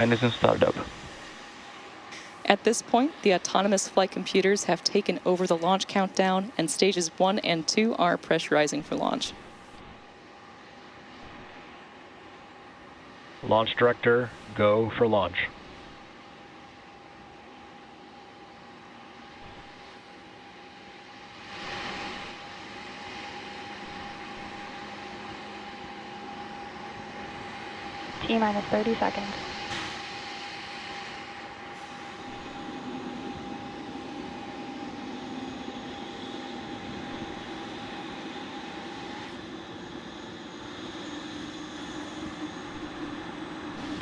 Engine startup. At this point, the autonomous flight computers have taken over the launch countdown, and stages 1 and 2 are pressurizing for launch. Launch director, go for launch. T-minus 30 seconds.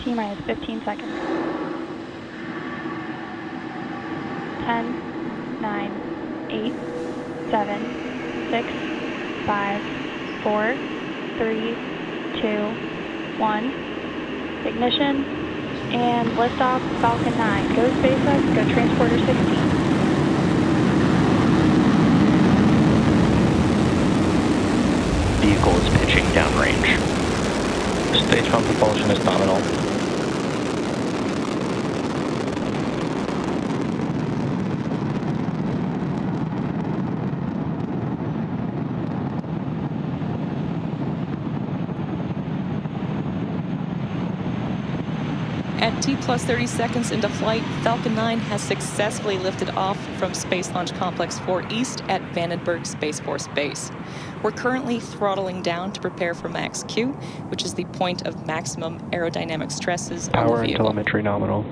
T-minus 15 seconds. 10, 9, 8, 7, 6, 5, 4, 3, 2, 1. Ignition and liftoff, Falcon 9. Go SpaceX, go Transporter 16. Vehicle is pitching downrange. Stage 1 propulsion is nominal. At T plus 30 seconds into flight, Falcon 9 has successfully lifted off from Space Launch Complex 4 East at Vandenberg Space Force Base. We're currently throttling down to prepare for max Q, which is the point of maximum aerodynamic stresses on the Power and vehicle. telemetry nominal.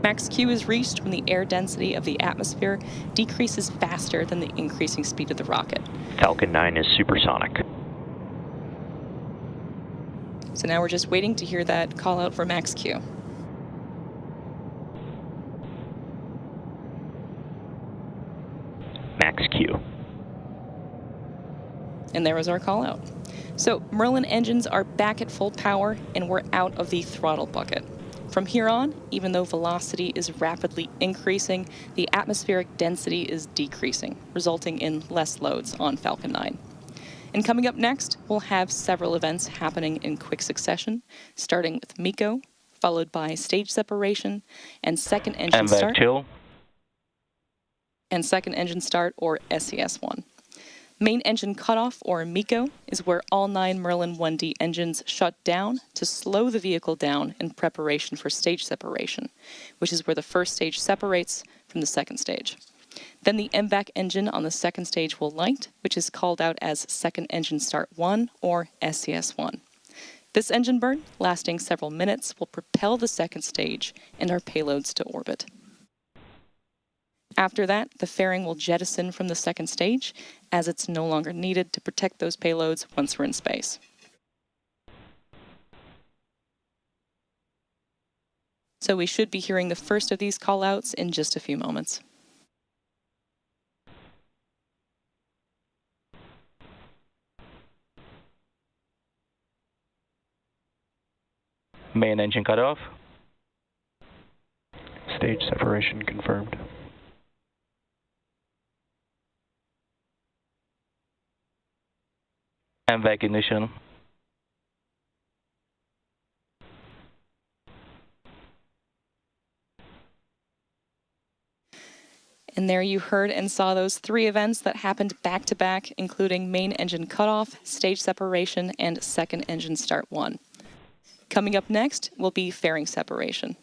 Max Q is reached when the air density of the atmosphere decreases faster than the increasing speed of the rocket. Falcon 9 is supersonic. So now we're just waiting to hear that call out for max Q. Max Q. And there was our call out. So Merlin engines are back at full power and we're out of the throttle bucket. From here on, even though velocity is rapidly increasing, the atmospheric density is decreasing, resulting in less loads on Falcon 9. And coming up next, we'll have several events happening in quick succession, starting with MECO, followed by stage separation, and second engine start. And second engine start, or SES-1. Main engine cutoff, or MECO, is where all 9 Merlin 1D engines shut down to slow the vehicle down in preparation for stage separation, which is where the first stage separates from the second stage. Then the MVAC engine on the second stage will light, which is called out as Second Engine Start 1, or SES-1. This engine burn, lasting several minutes, will propel the second stage and our payloads to orbit. After that, the fairing will jettison from the second stage, as it's no longer needed to protect those payloads once we're in space. So we should be hearing the first of these callouts in just a few moments. Main engine cutoff. Stage separation confirmed. MVAC ignition. And there you heard and saw those 3 events that happened back to back, including main engine cutoff, stage separation, and second engine start 1. Coming up next will be fairing separation.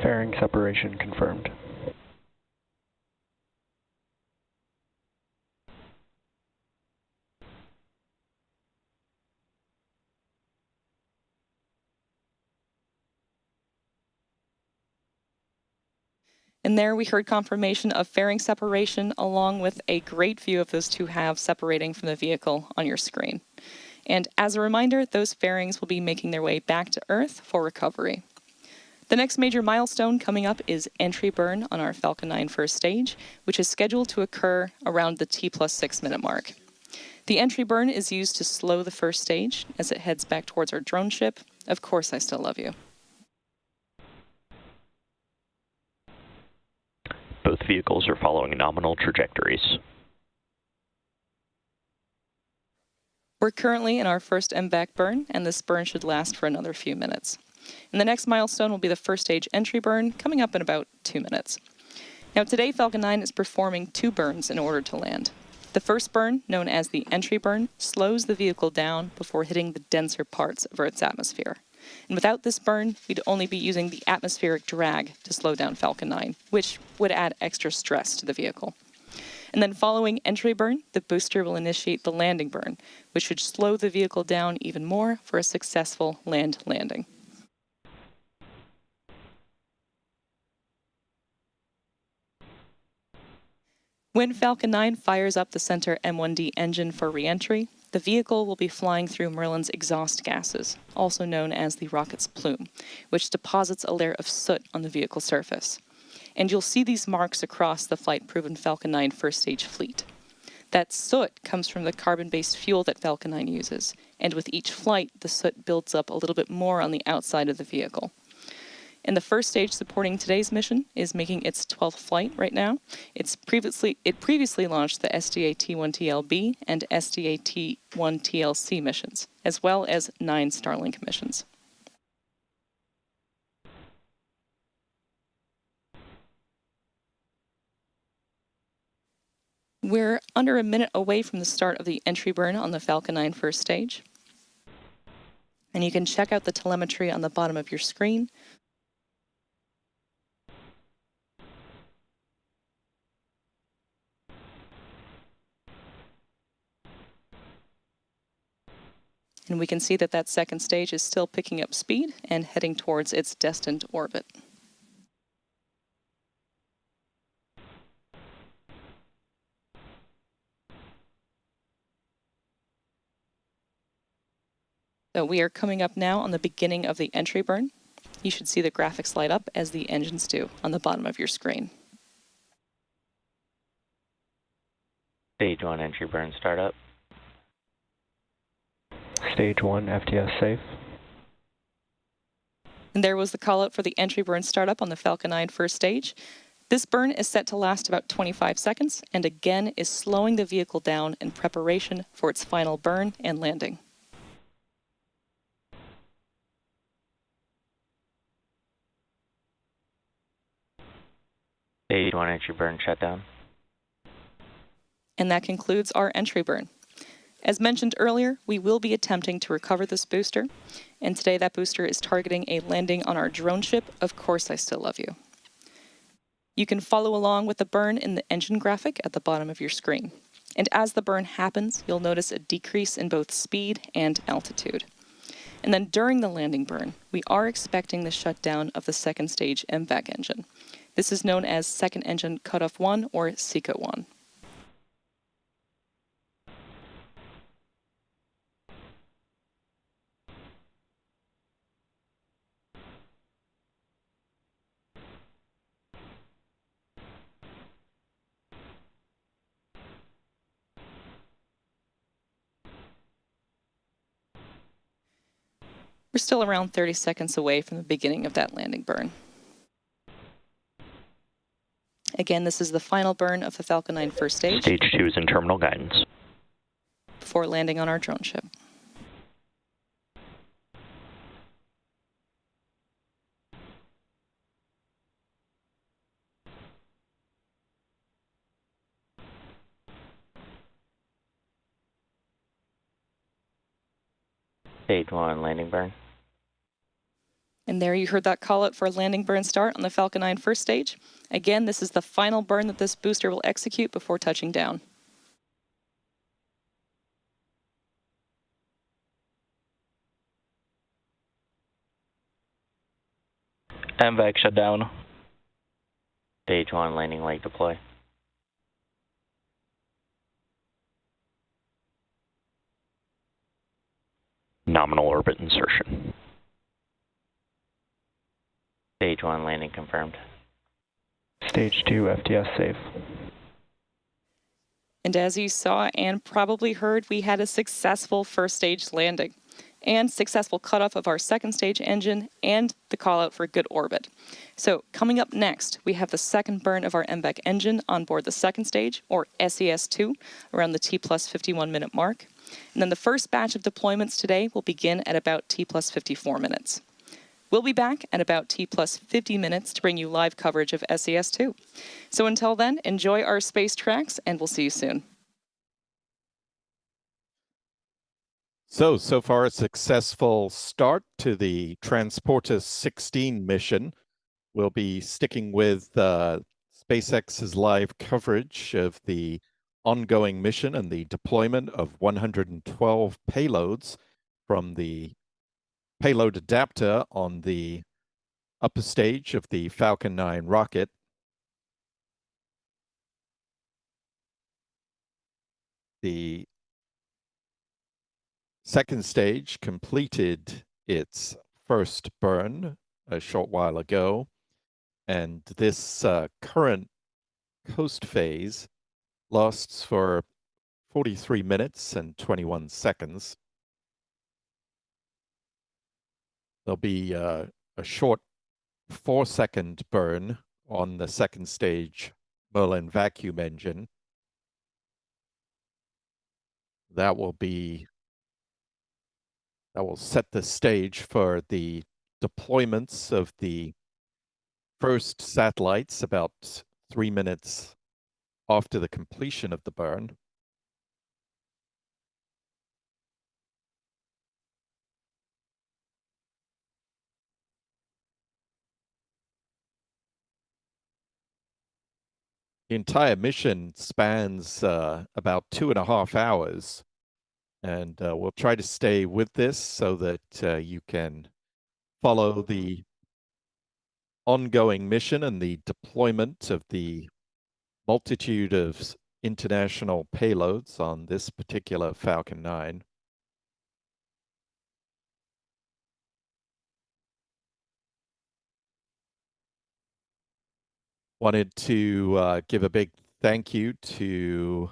Fairing separation confirmed. And there we heard confirmation of fairing separation, along with a great view of those 2 halves separating from the vehicle on your screen. And as a reminder, those fairings will be making their way back to Earth for recovery. The next major milestone coming up is entry burn on our Falcon 9 first stage, which is scheduled to occur around the T+6 minute mark. The entry burn is used to slow the first stage as it heads back towards our drone ship. Of course, I still love you. Both vehicles are following nominal trajectories. We're currently in our first MVAC burn, and this burn should last for another few minutes. And the next milestone will be the first stage entry burn, coming up in about 2 minutes. Now today, Falcon 9 is performing 2 burns in order to land. The first burn, known as the entry burn, slows the vehicle down before hitting the denser parts of Earth's atmosphere. And without this burn, we'd only be using the atmospheric drag to slow down Falcon 9, which would add extra stress to the vehicle. And then following entry burn, the booster will initiate the landing burn, which should slow the vehicle down even more for a successful land landing. When Falcon 9 fires up the center M1D engine for re-entry, the vehicle will be flying through Merlin's exhaust gases, also known as the rocket's plume, which deposits a layer of soot on the vehicle surface. And you'll see these marks across the flight-proven Falcon 9 first stage fleet. That soot comes from the carbon-based fuel that Falcon 9 uses, and with each flight, the soot builds up a little bit more on the outside of the vehicle. And the first stage supporting today's mission is making its 12th flight right now. It previously launched the SDA-T1TLB and SDA-T1TLC missions, as well as 9 Starlink missions. We're under a minute away from the start of the entry burn on the Falcon 9 first stage. And you can check out the telemetry on the bottom of your screen. And we can see that that second stage is still picking up speed and heading towards its destined orbit. So we are coming up now on the beginning of the entry burn. You should see the graphics light up as the engines do on the bottom of your screen. Stage 1 entry burn startup. Stage 1, FTS safe. And there was the call out for the entry burn startup on the Falcon 9 first stage. This burn is set to last about 25 seconds and again is slowing the vehicle down in preparation for its final burn and landing. Stage 1 entry burn shutdown. And that concludes our entry burn. As mentioned earlier, we will be attempting to recover this booster, and today that booster is targeting a landing on our drone ship, Of Course I Still Love You. You can follow along with the burn in the engine graphic at the bottom of your screen. And as the burn happens, you'll notice a decrease in both speed and altitude. And then during the landing burn, we are expecting the shutdown of the second stage MVAC engine. This is known as Second Engine Cutoff 1 or SECO 1. We're still around 30 seconds away from the beginning of that landing burn. Again, this is the final burn of the Falcon 9 first stage. Stage 2 is in terminal guidance. Before landing on our drone ship. Stage 1 landing burn. And there you heard that call out for a landing burn start on the Falcon 9 first stage. Again, this is the final burn that this booster will execute before touching down. MVAC shutdown. Stage 1 landing leg deploy. Nominal orbit insertion. Stage 1 landing confirmed. Stage 2, FTS safe. And as you saw and probably heard, we had a successful first stage landing. and successful cutoff of our second stage engine, and the call out for good orbit. So coming up next, we have the second burn of our MVAC engine on board the second stage, or SES-2, around the T plus 51 minute mark. And then the first batch of deployments today will begin at about T plus 54 minutes. We'll be back at about T plus 50 minutes to bring you live coverage of SES-2. So until then, enjoy our space tracks, and we'll see you soon. So far a successful start to the Transporter 16 mission. We'll be sticking with SpaceX's live coverage of the ongoing mission and the deployment of 112 payloads from the payload adapter on the upper stage of the Falcon 9 rocket. The second stage completed its first burn a short while ago, and this current coast phase lasts for 43 minutes and 21 seconds. There'll be a short 4-second burn on the second stage Merlin vacuum engine. That will set the stage for the deployments of the first satellites about 3 minutes after the completion of the burn. The entire mission spans about 2.5 hours, and we'll try to stay with this so that you can follow the ongoing mission and the deployment of the multitude of international payloads on this particular Falcon 9. Wanted to give a big thank you to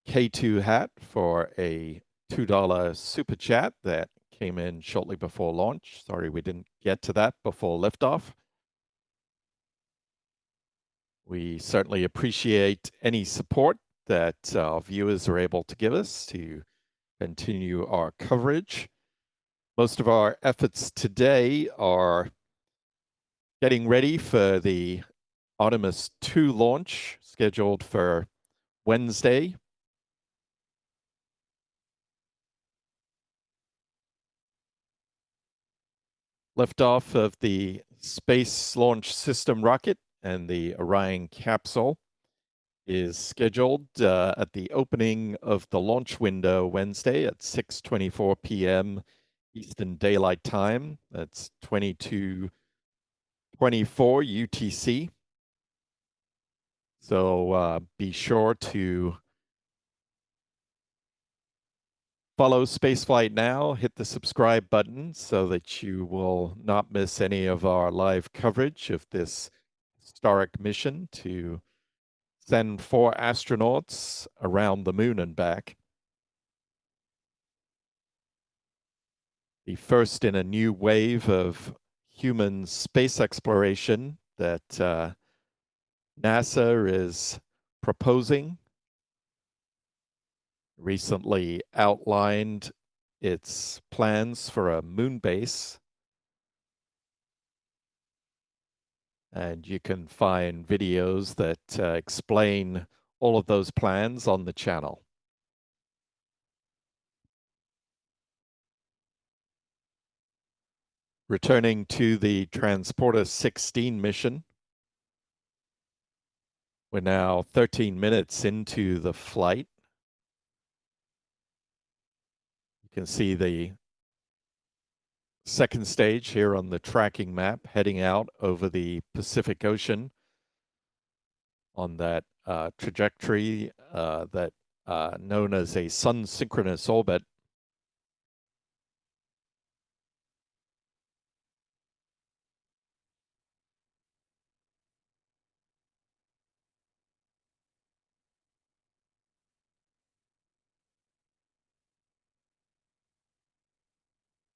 K2 Hat for a $2 super chat that came in shortly before launch. Sorry we didn't get to that before liftoff. We certainly appreciate any support that our viewers are able to give us to continue our coverage. Most of our efforts today are getting ready for the Artemis 2 launch, scheduled for Wednesday. Liftoff of the Space Launch System rocket and the Orion capsule is scheduled at the opening of the launch window Wednesday at 6:24 p.m. Eastern Daylight Time. That's 22:24 UTC. So be sure to follow Spaceflight Now, hit the subscribe button so that you will not miss any of our live coverage of this historic mission to send 4 astronauts around the moon and back. The first in a new wave of human space exploration that NASA is proposing. Recently outlined its plans for a moon base. And you can find videos that explain all of those plans on the channel. Returning to the Transporter 16 mission. We're now 13 minutes into the flight. You can see the second stage here on the tracking map heading out over the Pacific Ocean on that trajectory that known as a sun synchronous orbit.